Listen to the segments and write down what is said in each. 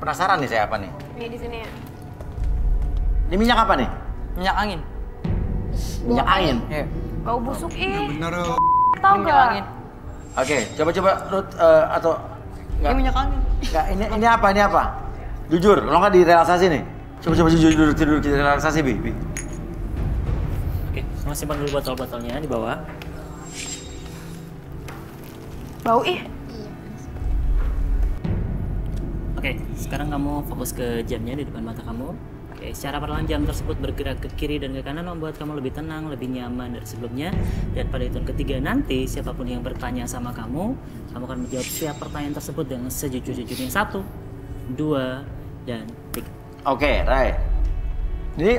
Penasaran nih saya apa nih? Ini di sini ya. Ini minyak apa nih? Minyak angin. Minyak angin? Iya. Bau busuk ih. Bener. Tau Ini minyak gak? angin. Oke, coba Ruth atau Ini minyak angin. enggak, ini apa? Ini apa? Jujur, kalau nggak direlaksasi nih. Coba jujur dulu kita relaksasi, Bi. Oke, semua simpan dulu botol-botolnya di bawah. Bau ih. Oke, sekarang kamu fokus ke jamnya di depan mata kamu. Oke, secara perlahan jam tersebut bergerak ke kiri dan ke kanan membuat kamu lebih tenang, lebih nyaman dari sebelumnya. Dan pada hitung ketiga nanti, siapapun yang bertanya sama kamu akan menjawab setiap pertanyaan tersebut dengan sejujur-jujurnya. 1, 2, dan 3. Oke, Ray. Ini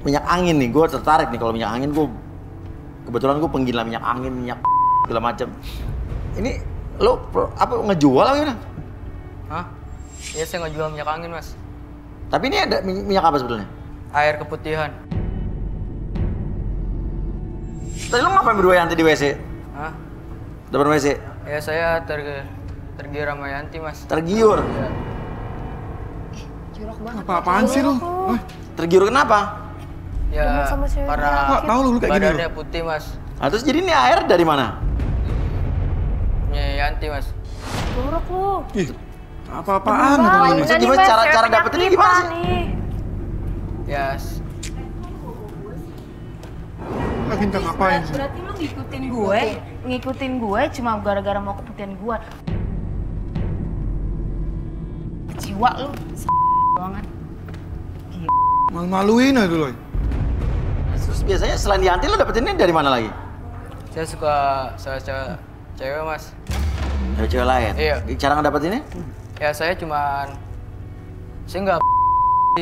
minyak angin nih, gue tertarik nih kalau minyak angin. Kebetulan gue penggila minyak angin, minyak segala macam. Ini lo apa ngejual apa gimana? Hah? Iya, saya nggak jual minyak angin, Mas. Tapi ini ada minyak apa sebetulnya? Air keputihan. Tadi lo ngapain berdua Yanti di WC? Hah? Depan WC? Ya, saya tergiur sama Yanti, Mas. Tergiur? Jorok banget. Apa-apaan sih lu? Tergiur kenapa? Ya, Sama cewek karena Nggak tahu lu kayak gini badannya putih, Mas. Nah, terus jadi ini air dari mana? Punya Yanti, Mas. Jorok lu. Ih, apa-apaan Bang, lu ini? udah nih, Gimana Mas, cara cewek dapetinnya punya gimana kita sih? nih. Ya, Lagi minta ngapain sih? Berarti lu ngikutin gue cuma gara-gara mau keputihan gue. Jiwa lu banget. Malu-maluin aja lu. Terus biasanya selain Yanti lo dapetinnya dari mana lagi? saya suka cewek, Mas. Dari cewek lain? Iya. Cara ngedapetinnya? Ya, saya nggak sih,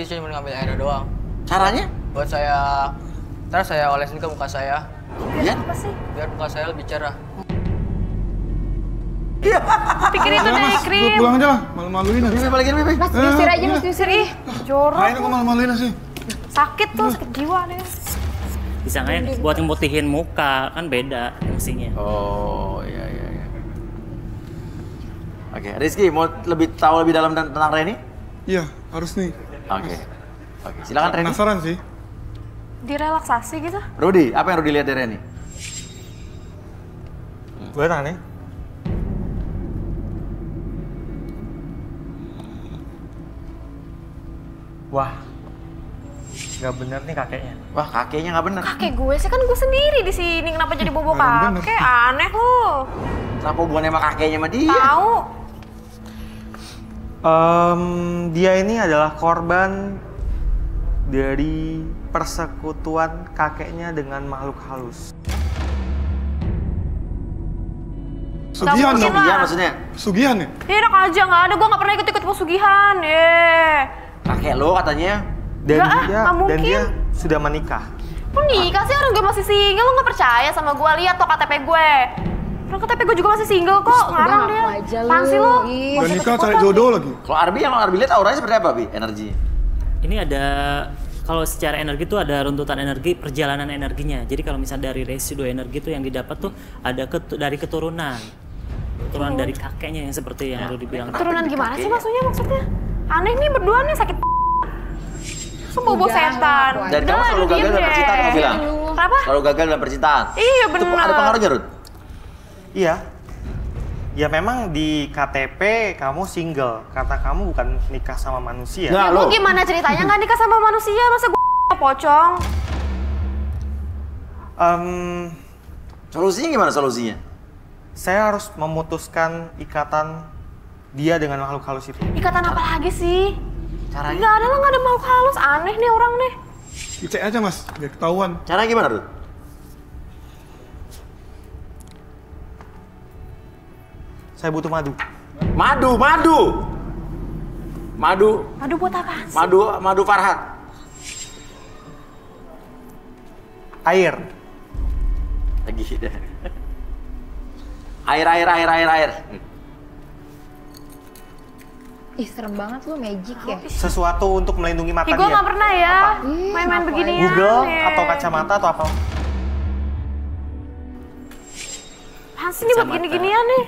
saya cuma ngambil airnya doang. Caranya? Buat saya, ntar saya olesin ke muka saya, Ya? Apa sih? biar muka saya lebih cerah. Pikir itu dari Mas, krim. pulang aja lah. Malu-maluin aja. Bibi balikin Bibi. Mas, diusir aja, Mas, diusir ih. Jorok. Ngapain kok malu-maluin sih? Sakit tuh, sakit jiwa deh. Bisa nggak ya buat ngemutihin muka, kan beda fungsinya. Oh, iya. Oke, Rizky mau tahu lebih dalam tentang Reni? Iya, harus nih. Oke, silakan Reni. Penasaran sih. Direlaksasi gitu. Rudi, apa yang Rudi lihat dari Reni? Gue tanya. Wah, nggak bener nih kakeknya. Wah, kakeknya nggak bener. Kakek gue sih kan gue sendiri di sini. Kenapa jadi bobo Bener. kakek? Aneh lu. Kenapa hubungannya sama kakeknya sama dia? Tahu? Dia ini adalah korban dari persekutuan kakeknya dengan makhluk halus. Sugihan mungkin dong. lah. Iya maksudnya. Sugihan ya? Ya enak aja, nggak ada. Gue nggak pernah ikut-ikut pesugihan. Kakek lo katanya. Dan Nggak, dia nggak mungkin. dan dia sudah menikah. Lu nikah sih, orang gue masih single. Lu nggak percaya sama gue? Lihat tuh KTP gue. Orang KTP gue juga masih single kok. Ngarang dia. Apaan sih lu? Dan nikah cari jodoh lagi. Kalau Arbi lihat auranya seperti apa, Bi? Energi. Ini ada, kalau secara energi tuh ada runtutan energi, perjalanan energinya. Jadi kalau misalnya dari residu energi tuh yang didapat tuh ada dari keturunan dari kakeknya yang seperti yang Rudy bilang. Keturunan gimana sih maksudnya? Aneh nih berdua nih sakit. Bobo setan. Dan kamu selalu gagal dalam percintaan, kamu bilang? Kenapa? Selalu gagal dalam percintaan. Iya Itu benar. ada pengaruhnya, Rud? Iya. Ya memang di KTP kamu single karena kamu bukan nikah sama manusia. Nah, Ya lo. gue gimana ceritanya nggak nikah sama manusia? Masa gue pocong? Solusinya gimana solusinya? Saya harus memutuskan ikatan dia dengan makhluk halus itu. Ikatan apa lagi sih? Caranya? Nggak ada lah, nggak ada makhluk halus. Aneh nih orang nih. Dicek aja mas, biar ketahuan. Caranya gimana, Rud? Saya butuh madu. Aduh buat apaan sih? Madu Farhat. Air. Lagi deh. Air. Ih serem banget lu, magic ya? Sesuatu untuk melindungi mata Ih, gue dia. nggak pernah ya Ih, main-main ngapain? beginian. Google nih. atau kacamata atau apa? Apaan sih nih buat Kacamata. gini-ginian nih?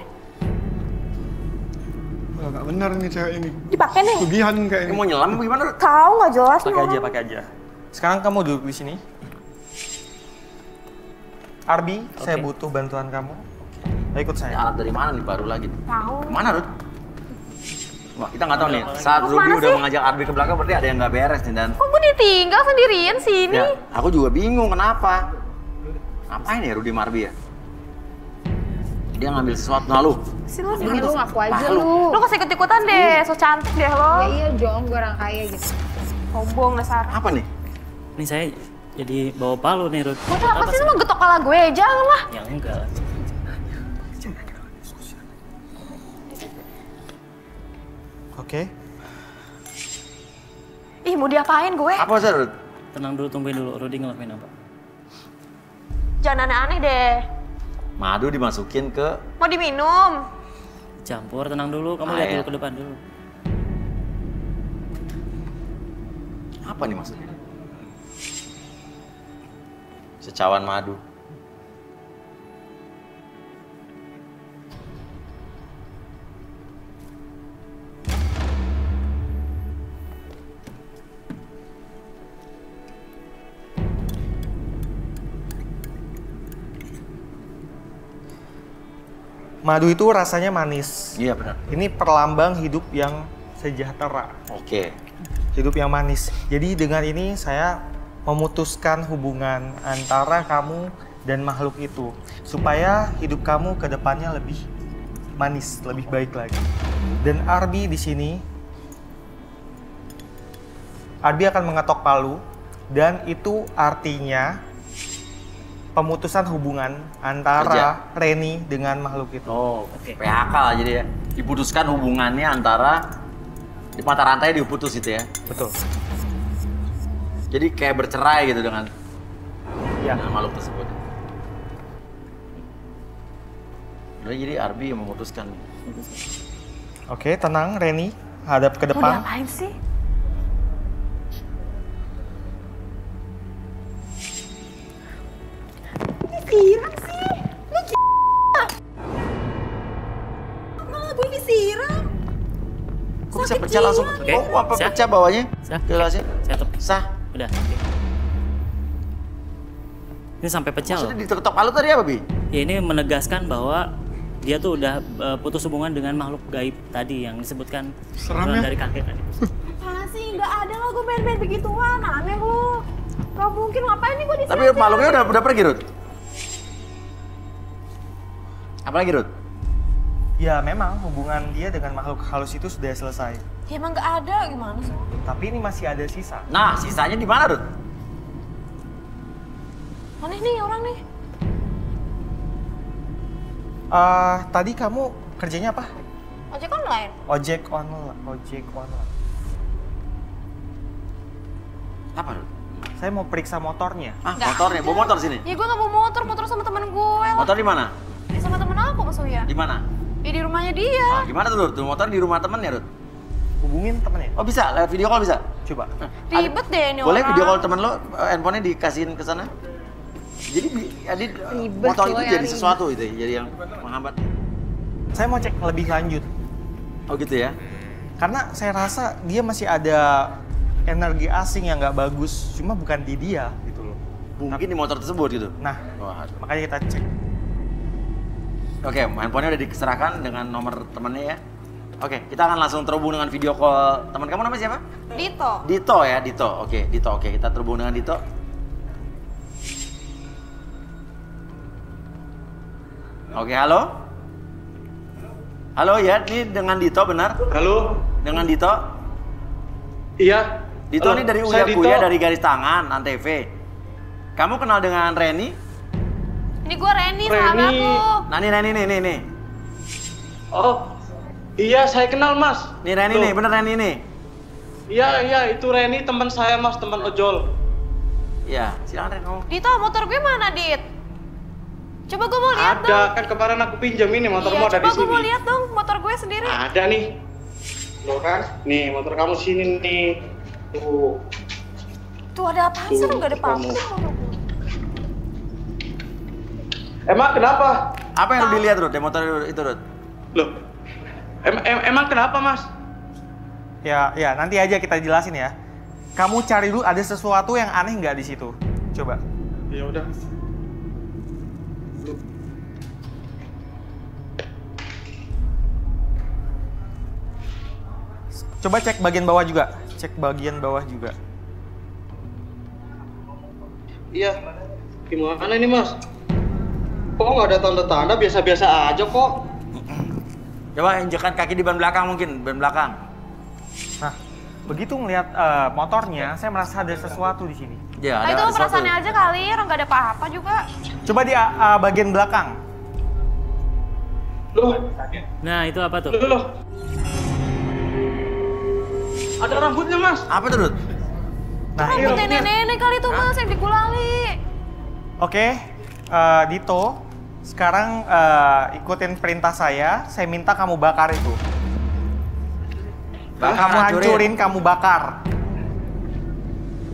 nggak benar nih cewek ini. Dipakai nih. Sugihan Ini kayaknya. mau nyelam apa gimana? Rut? Kau nggak jelas nih Pakai aja, orang. pakai aja. Sekarang kamu duduk di sini. Arbi, saya Oke. butuh bantuan kamu. Ayo ikut Ini saya. alat dari mana nih baru lagi? Tahu. Mana Rut? Wah, kita nggak tahu nih. Mana Saat lagi? Ruby Mana udah sih? mengajak Arbi ke belakang berarti ada yang nggak beres nih dan Kok gue ditinggal sendirian sini? ya, aku juga bingung kenapa. Ngapain ya Rudy Marbi ya? Dia ngambil sesuatu lalu. Si lo Ini lu ngaku aja Palu. lu. Lo kasih ikut-ikutan deh, so cantik deh lo. Ya iya dong, gue orang kaya gitu. Sombong dasar. Apa nih? Ini saya jadi bawa palu nih, Rut. Buat apa sih lo getok kepala gue? Jangan lah. Ya enggak. Oke. Ih, mau diapain gue? Apa sih Rut? Tenang dulu, tungguin dulu. Rudy ngelakuin apa? Jangan aneh-aneh deh. Madu dimasukin ke Mau diminum? Campur, tenang dulu. Kamu Ah, lihat iya. dulu ke depan dulu. apa nih maksudnya? Secawan madu. Madu itu rasanya manis. Iya benar. Ini perlambang hidup yang sejahtera. Oke. Hidup yang manis. Jadi dengan ini saya memutuskan hubungan antara kamu dan makhluk itu. Supaya hidup kamu ke depannya lebih manis, lebih baik lagi. Dan Arbi di sini, Arbi akan mengetok palu. Dan itu artinya pemutusan hubungan antara Reni dengan makhluk itu. Oh, PHK lah jadi ya. Diputuskan hubungannya antara di mata rantai diputus itu ya. Betul. Jadi kayak bercerai gitu dengan Ya. makhluk tersebut. Udah jadi Arbi yang memutuskan. Oke, tenang Reni, hadap ke Mau depan. diapain sih? Ini siram sih. Lu malah gue disiram. Kok bisa Sakit pecah langsung? Oke. Oh, apa Sah. pecah bawahnya? Sah. Gelasnya? Saya tutup. Sah. Udah. Oke. Ini sampai pecah loh. Maksudnya diketok palu tadi apa, Bi? Ya ini menegaskan bahwa dia tuh udah putus hubungan dengan makhluk gaib tadi yang disebutkan Seram ya? dari kakek tadi. Apaan sih? Nggak ada lah gue main-main begituan. Aneh lu. Gak mungkin, ngapain nih gue disiram? Tapi makhluknya udah pergi, Rut. Apalagi, Rut? Ya memang hubungan dia dengan makhluk halus itu sudah selesai. Ya emang nggak ada, gimana sih? Tapi ini masih ada sisa. Nah, sisanya di mana, Rut? Aneh nih orang nih. Tadi kamu kerjanya apa? Ojek online. Ojek online. Ojek online. Apa, Rut? Saya mau periksa motornya. Ah, Nggak motornya. ada. Bawa motor sini. Ya gue nggak bawa motor, motor sama temen gue lah. Motor di mana? Ya, sama temen aku Mas Uya. Di mana? Ya di rumahnya dia. Ah, gimana tuh, Rut? Tuh motor di rumah temennya, Rut? Hubungin temennya. Oh, bisa? Lewat video call bisa? Coba. Ribet deh ini Boleh orang. video call temen lo, handphonenya dikasihin ke sana? Jadi Ribet motor lo itu ya, jadi ribet. sesuatu itu, jadi yang menghambat. Saya mau cek lebih lanjut. Oh gitu ya? Karena saya rasa dia masih ada energi asing yang nggak bagus. Cuma bukan di dia gitu loh. Mungkin di motor tersebut gitu. Nah, Wah, makanya kita cek. oke, handphonenya udah diserahkan dengan nomor temennya ya. Oke, kita akan langsung terhubung dengan video call. Teman kamu namanya siapa? Dito. Dito ya, Dito. Oke, Dito. Oke, kita terhubung dengan Dito. Oke, halo? Halo ya, ini dengan Dito benar? Halo, Dengan Dito? iya. Dito Halo, ini dari saya Uya Kuya Dito. dari Garis Tangan, Antv. Kamu kenal dengan Reni? Ini gue Reni, sahabat Reni. lu. Nah, nih. Oh, iya saya kenal Mas. Nih Reni Loh, nih, bener Reni nih. Iya, itu Reni teman saya Mas, teman ojol. Iya, silakan Ren. ngomong. Dito, motor gue mana, Dit? Coba gue mau lihat dong. Ada, kan kemarin aku pinjam ini motormu ada di coba gue mau sini. lihat dong motor gue sendiri. Ada nih. Loh kan? Nih, motor kamu sini nih. Tuh. Tuh ada apaan sih? Tuh, Nggak ada kamu. pampir. Emang kenapa? Apa yang lu dilihat, Rut? Di motor itu, Rut? Loh, Emang kenapa, Mas? Ya, nanti aja kita jelasin ya. Kamu cari dulu ada sesuatu yang aneh nggak di situ. Coba. Ya udah. Coba cek bagian bawah juga. Cek bagian bawah juga. Iya. Gimana ini, Mas? Kok nggak ada tanda-tanda, biasa-biasa aja kok. Coba injekan kaki di ban belakang mungkin, ban belakang. Nah, begitu ngelihat motornya, saya merasa ada sesuatu di sini. Ya, Nah, itu sesuatu. perasaannya aja kali, orang nggak ada apa-apa juga. Coba di bagian belakang. Loh, Nah, itu apa tuh? loh. Ada rambutnya, Mas. Apa tuh, Dut? Nah, ini. Rambut nenek-nenek kali tuh Mas, yang digulali. Oke, Dito, sekarang ikutin perintah saya minta kamu bakar itu. Kamu hancurin, kamu bakar.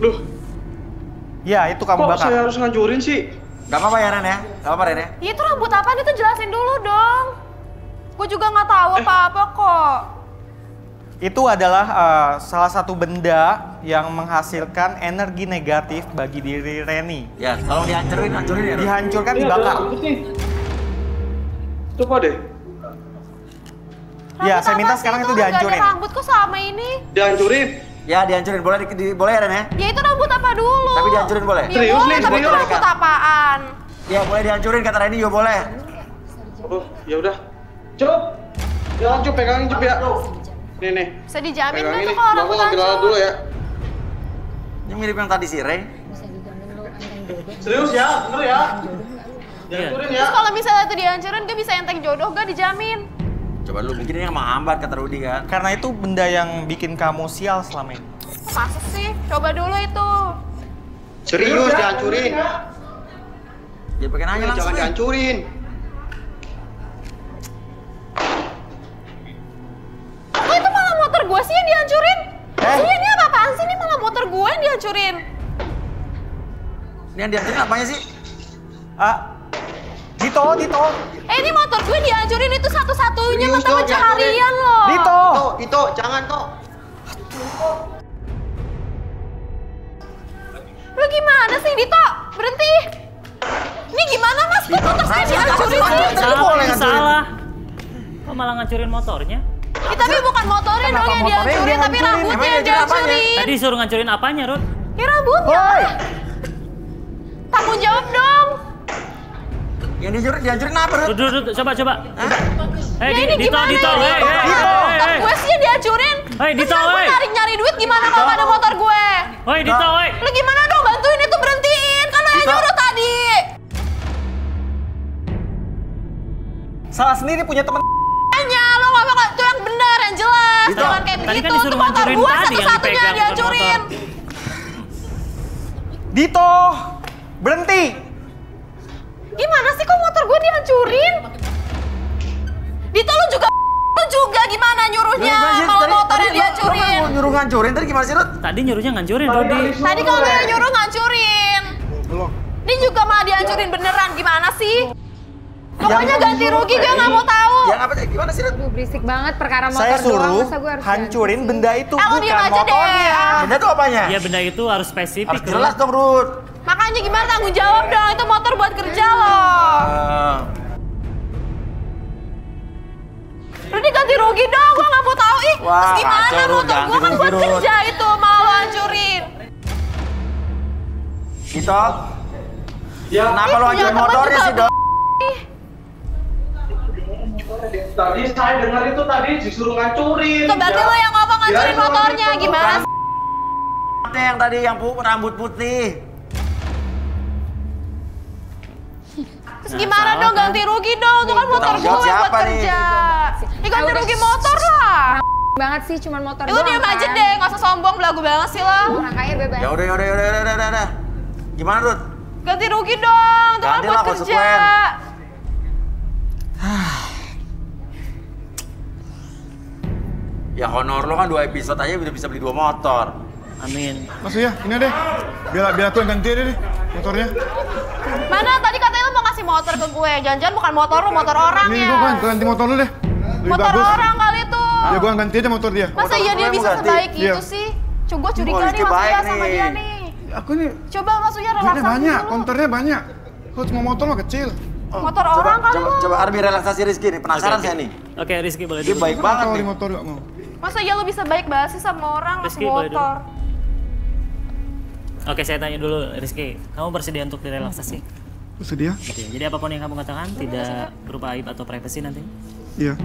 Loh, Ya, itu kamu kok bakar. saya harus ngancurin sih? Gak apa-apa ya, Ren ya? Gak apa-apa, Ren ya? Ya itu rambut apaan itu jelasin dulu dong. Gue juga nggak tahu apa-apa kok. Itu adalah salah satu benda yang menghasilkan energi negatif bagi diri Reni. Ya, tolong hancurin ya, Dut. Dihancurkan, Ini ada dibakar. rambut nih. Coba deh, Ya, Rambut saya apa minta sih sekarang itu Orang nggak dihancurin. ada rambut kok sama ini. dihancurin. Ya, dihancurin. Boleh, boleh ya, Ren ya? Ya itu rambut apa dulu? Tapi dihancurin boleh? Ya Serius boleh, nih, tapi itu serius? rambut apaan? Ya, boleh dihancurin kata Reni juga boleh. Oh, ya udah. Cup. Jangan Cup, pegangin Cup ya. Nih. Bisa dijamin Pegangin nggak nih. tuh kalau Aku rambut ngambil alat dulu hancur? ya. Ini mirip yang tadi si Ren. Serius ya, bener ya. Dihancurin ya. Terus kalau misalnya itu dihancurin, gue bisa enteng jodoh gak dijamin? Coba lu mungkin ini yang menghambat kata Rudi kan. Karena itu benda yang bikin kamu sial selama ini. Masa sih? Coba dulu itu. Serius dihancurin. Ya pakai nanya langsung. Jangan ya. dihancurin. Kok itu malah motor gue sih yang dihancurin? Maksudnya ini apa-apaan sih? Ini malah motor gue yang dihancurin. Ini yang dihancurin apanya sih? Dito. Ini motor gue dihancurin itu satu-satunya Serius mata dong, pencaharian loh. Dito. Dito, jangan kok. Lu gimana sih Dito? Berhenti. Ini gimana Mas? Kok motor saya dihancurin sih? Salah. Kok malah ngancurin motornya? Ya, tapi bukan motornya dong yang motornya dihancurin, yang tapi dihancurin? rambutnya Emang yang dihancurin apanya? dihancurin. Tadi suruh ngancurin apanya, Rut? Ya rambutnya. Tanggung jawab dong. Yang dihancurin apa, Rut? Rut, coba. Ya ini Dito, gimana Dito, ini? Motor gue sih yang dihancurin. Hei, Dito, Terus gue hei. nyari duit gimana kalau nggak ada motor gue? Woi, Dito, woi. Lu gimana dong bantuin itu berhentiin? Kan lo yang Dito. nyuruh tadi. Salah sendiri punya teman. Hanya lo ngomong itu yang benar, yang jelas. Dito. Jangan kayak Tadi begitu. kan disuruh Itu motor ngancurin gue tadi yang satu-satunya dipegang, yang bukan dihancurin. motor. Dito, berhenti. Gimana sih kok motor gue dihancurin? Dito lu juga gimana nyuruhnya mau motornya dihancurin? Lu nyuruh ngancurin tadi gimana sih, Rut? Tadi nyuruhnya ngancurin, Rudi. Tadi kalau gue yang nyuruh ngancurin. Ini juga malah dihancurin beneran, gimana sih? Pokoknya ganti rugi gue nggak mau tahu. Yang apa gimana sih, Rut? Aduh, berisik banget perkara motor Saya doang, suruh masa gue harus hancurin ganti? benda itu, Lu diem bukan aja deh. motornya. Benda tuh apanya? Ya benda itu harus spesifik, Harus jelas Rut. dong, Rut. Makanya gimana tanggung jawab dong, itu motor buat kerja loh. Rudy ganti rugi dong, gue nggak mau tahu ih. Wah, Terus gimana kacau, Rud, motor ganti gue kan rugi, buat Rud. kerja itu mau lo hancurin. Dito, Ya, kenapa lu punya hancurin teman motornya juga, sih, Dok? tadi saya dengar itu tadi disuruh ngancurin. Itu berarti lo yang ngomong hancurin Ya, motornya, itu gimana bukan. sih? Yang tadi yang rambut putih. Terus Nah, gimana salah dong kan? ganti rugi dong, itu kan motor Tanggung gue jawab buat siapa nih? kerja. Ya ganti udah. rugi motor lah. Banget sih, cuman motor Ya lu doang diam aja kan? deh, nggak usah sombong, belagu banget sih lo. Orang kaya bebas. Ya udah. Gimana, Rut? Ganti rugi dong, itu kan Ganti buat lah, kerja. konsekuen. Ya honor lo kan 2 episode aja udah bisa beli 2 motor. Amin. Mas ya, ini deh. Biar aku yang ganti deh motornya. Mana tadi katanya lo mau ngasih motor ke gue, jangan-jangan bukan motor lo, motor orang Ini ya. gua kan ganti motor lu deh. Lebih Motor bagus. orang kali Ya gua ganti aja motor dia. Masa iya dia Motor bisa ganti? sebaik Iya. gitu sih? Coba curiga Rizky nih Mas baik Uya sama nih. dia nih. Aku nih Coba Mas Uya duitnya relaksasi banyak, dulu. konternya banyak. Kok cuma motor mah kecil. Motor Coba, orang kan coba, lu. coba Arbi relaksasi Rizky nih, penasaran Oke, saya nih. Oke, Rizky boleh Dia dulu. baik banget Kalau nih. di motor gak mau. Masa iya lu bisa baik banget sih sama orang mas Rizky, boleh motor? Oke, saya tanya dulu, Rizky. Kamu bersedia untuk direlaksasi? Bersedia? Oke, jadi apapun yang kamu katakan tidak berupa aib atau privasi nanti. Iya.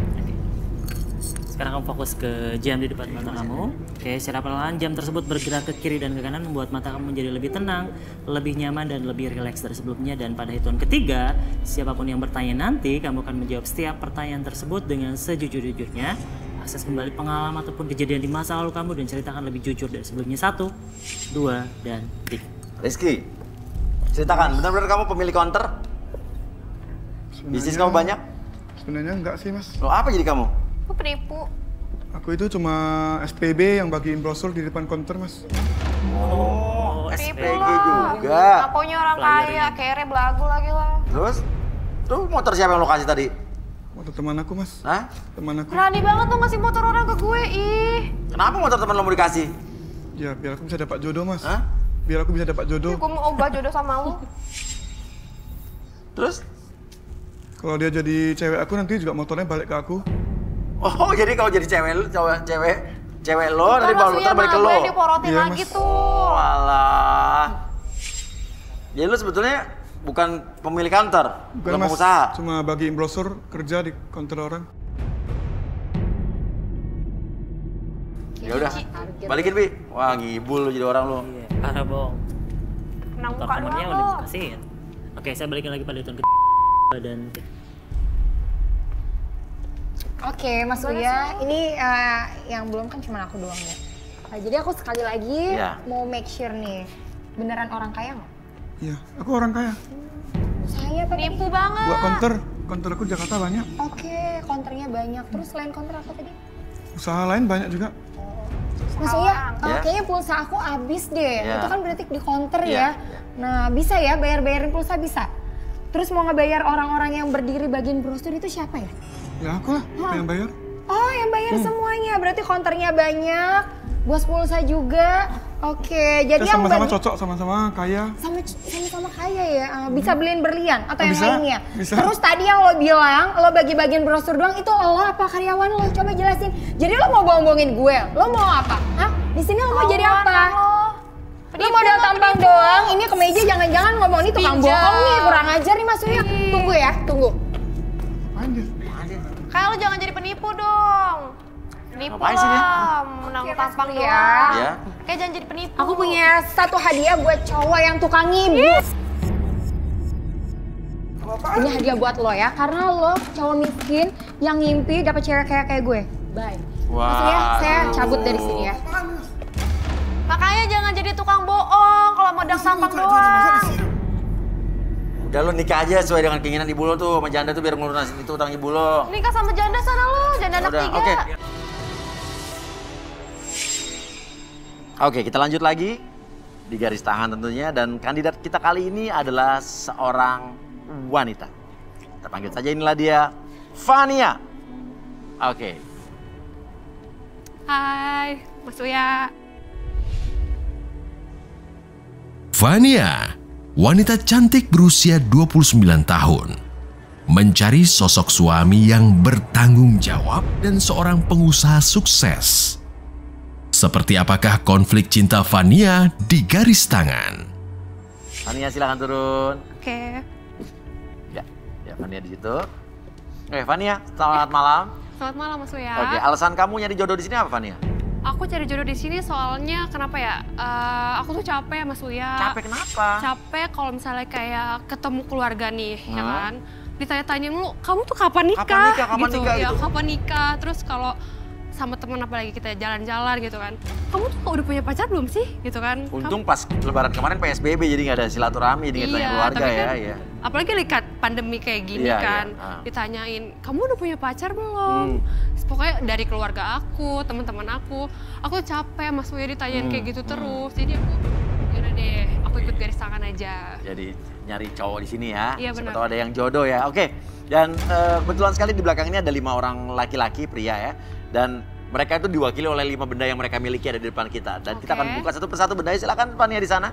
Sekarang kamu fokus ke jam di depan mata kamu. Oke, secara perlahan jam tersebut bergerak ke kiri dan ke kanan membuat mata kamu menjadi lebih tenang, lebih nyaman dan lebih rileks dari sebelumnya. Dan pada hitungan ketiga, siapapun yang bertanya nanti, kamu akan menjawab setiap pertanyaan tersebut dengan sejujur-jujurnya. Akses kembali pengalaman ataupun kejadian di masa lalu kamu dan ceritakan lebih jujur dari sebelumnya. 1, 2, dan 3. Rizky, ceritakan, benar-benar kamu pemilik counter? Bisnis kamu banyak? Sebenarnya enggak sih mas. Lo apa jadi kamu? Aku penipu. Aku itu cuma SPB yang bagiin brosur di depan konter mas. Oh, Penipu SPG lah. juga. Ngakunya orang kaya, kere belagu lagi lah. Terus? Tuh motor siapa yang lo kasih tadi? Motor teman aku mas. Hah? Teman aku. Berani banget tuh ngasih motor orang ke gue, ih. Kenapa motor teman lo mau dikasih? Ya biar aku bisa dapat jodoh mas. Hah? Biar aku bisa dapat jodoh. Gue mau obah jodoh sama lu. Terus? Kalau dia jadi cewek aku nanti juga motornya balik ke aku. Oh, jadi kalau jadi cewek lo, cewek lo, nanti Mas bawa motor Uya balik ke mah lo. gue diporotin Iya, lagi Mas. tuh. Walah. Jadi lo sebetulnya bukan pemilik kantor, Bukan bukan mas. pengusaha. Cuma bagiin brosur kerja di konter orang. Ya udah, balikin Bi. Wah, ngibul lo jadi orang lo. Iya, parah bohong. Menang Motor muka temennya doang udah lo. dikasihin. Oke, saya balikin lagi pada hitungan ketiga dan Oke, Mas Uya, ini yang belum kan cuma aku doang ya. Jadi aku sekali lagi Iya. mau make sure nih, beneran orang kaya nggak? Iya, aku orang kaya. Saya tadi. Penipu banget. Buat konter aku di Jakarta banyak. Oke, konternya banyak. Terus selain konter apa tadi? Usaha lain banyak juga. Mas Uya, Ya. kayaknya pulsa aku habis deh. Ya. Itu kan berarti di konter Ya, ya. ya. Nah, bisa ya bayar-bayarin pulsa bisa. Terus mau ngebayar orang-orang yang berdiri bagian brosur itu siapa ya? Ya aku lah yang bayar. Oh, yang bayar semuanya. Berarti konternya banyak. Bos pulsa juga. Oke, jadi Kita yang sama-sama bagi- cocok, sama-sama kaya. sama-sama kaya ya. Bisa beliin berlian atau Oh, yang bisa, lainnya. bisa. Terus tadi yang lo bilang, lo bagi bagian brosur doang itu lo apa karyawan lo? Coba jelasin. Jadi lo mau bohong-bohongin gue? Lo mau apa? Hah? Di sini lo mau jadi apa? Lo modal tampang doang, ini ke meja jangan-jangan ngomong ini tukang Pinjam. bohong nih, kurang ajar nih Mas Uya. Tunggu ya, tunggu. Anjir. Kayak lu jangan jadi penipu dong. Penipu Ngapain sih dia? lah, menang Oke, tampang Mas Uya. doang. Iya. Kayak jangan jadi penipu. Aku punya satu hadiah buat cowok yang tukang ngibul. Ini hadiah buat lo ya, karena lo cowok miskin yang ngimpi dapat cewek kayak gue. Bye. Mas Uya, saya cabut dari sini ya. Makanya jangan jadi tukang bohong kalau modal tampang doang. Udah lo nikah aja sesuai dengan keinginan ibu lo tuh sama janda tuh biar ngelunasin itu utang ibu lo. Nikah sama janda sana lu, janda anak Udah, 3. oke. Oke, kita lanjut lagi di garis tangan tentunya dan kandidat kita kali ini adalah seorang wanita. Kita panggil saja inilah dia, Fania. Oke. Hai, Mas Uya. Fania, wanita cantik berusia 29 tahun, mencari sosok suami yang bertanggung jawab dan seorang pengusaha sukses. Seperti apakah konflik cinta Fania di garis tangan? Fania silakan turun. Oke. Ya Fania di situ. Oke, Fania, selamat malam. Selamat malam Mas Uya. Oke, alasan kamu nyari jodoh di sini apa, Fania? Aku cari jodoh di sini soalnya kenapa ya? Aku tuh capek Mas Uya. Capek kenapa? Capek kalau misalnya kayak ketemu keluarga nih, ya kan? Ditanya-tanya mulu, kamu tuh kapan nikah? Kapan nikah, kapan gitu. nikah Ya, gitu. kapan nikah? Terus kalau sama temen apalagi kita jalan-jalan gitu kan. Kamu tuh udah punya pacar belum sih? Gitu kan. Untung pas lebaran kemarin PSBB jadi nggak ada silaturahmi, jadi nggak tanya keluarga tapi ya, kan, ya. apalagi lihat pandemi kayak gini Iya, kan, iya, ditanyain, kamu udah punya pacar belum? Pokoknya dari keluarga aku, teman-teman aku capek Mas Uya ditanyain kayak gitu terus, jadi aku, yaudah deh, aku ikut garis tangan aja. Jadi nyari cowok di sini ya, Iya, siapa benar. tahu ada yang jodoh ya. Oke, dan kebetulan sekali di belakang ini ada 5 orang laki-laki pria ya. Dan Mereka itu diwakili oleh 5 benda yang mereka miliki ada di depan kita. Dan kita Oke. akan buka satu persatu bendanya. Silakan Fania di sana.